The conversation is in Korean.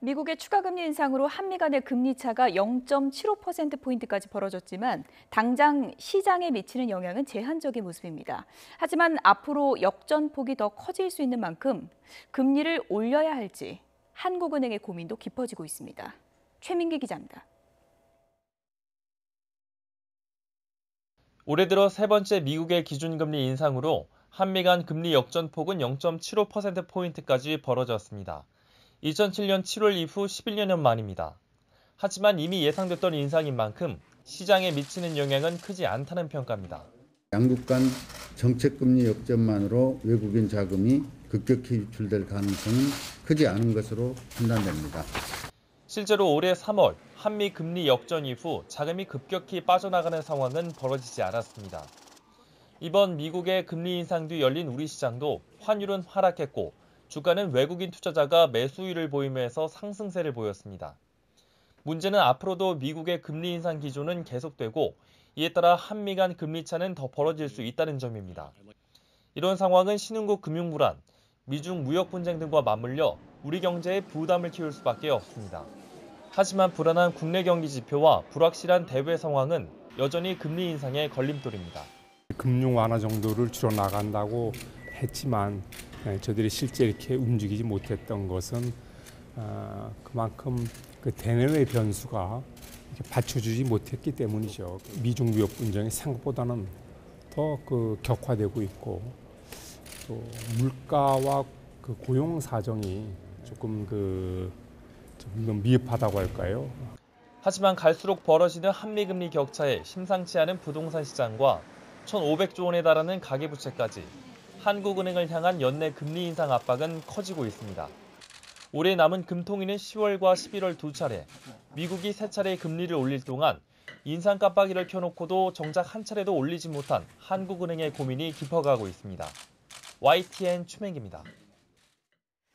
미국의 추가 금리 인상으로 한미 간의 금리 차가 0.75%포인트까지 벌어졌지만 당장 시장에 미치는 영향은 제한적인 모습입니다. 하지만 앞으로 역전폭이 더 커질 수 있는 만큼 금리를 올려야 할지 한국은행의 고민도 깊어지고 있습니다. 최민기 기자입니다. 올해 들어 세 번째 미국의 기준금리 인상으로 한미 간 금리 역전폭은 0.75%포인트까지 벌어졌습니다. 2007년 7월 이후 11년 만입니다. 하지만 이미 예상됐던 인상인 만큼 시장에 미치는 영향은 크지 않다는 평가입니다. 양국 간 정책금리 역전만으로 외국인 자금이 급격히 유출될 가능성은 크지 않은 것으로 판단됩니다. 실제로 올해 3월 한미 금리 역전 이후 자금이 급격히 빠져나가는 상황은 벌어지지 않았습니다. 이번 미국의 금리 인상 뒤 열린 우리 시장도 환율은 하락했고 주가는 외국인 투자자가 매수율을 보이면서 상승세를 보였습니다. 문제는 앞으로도 미국의 금리 인상 기조는 계속되고 이에 따라 한미 간 금리 차는 더 벌어질 수 있다는 점입니다. 이런 상황은 신흥국 금융 불안, 미중 무역 분쟁 등과 맞물려 우리 경제에 부담을 키울 수밖에 없습니다. 하지만 불안한 국내 경기 지표와 불확실한 대외 상황은 여전히 금리 인상의 걸림돌입니다. 금융 완화 정도를 줄여나간다고 했지만 저들이 실제 이렇게 움직이지 못했던 것은 그만큼 그 대내외 변수가 이렇게 받쳐주지 못했기 때문이죠. 미중 무역 분쟁이 생각보다는 더 격화되고 있고 또 물가와 그 고용 사정이 조금 좀 미흡하다고 할까요? 하지만 갈수록 벌어지는 한미 금리 격차에 심상치 않은 부동산 시장과 1,500조 원에 달하는 가계부채까지 한국은행을 향한 연내 금리 인상 압박은 커지고 있습니다. 올해 남은 금통위는 10월과 11월 두 차례, 미국이 세 차례 금리를 올릴 동안 인상 깜빡이를 켜놓고도 정작 한 차례도 올리지 못한 한국은행의 고민이 깊어가고 있습니다. YTN 최민기입니다.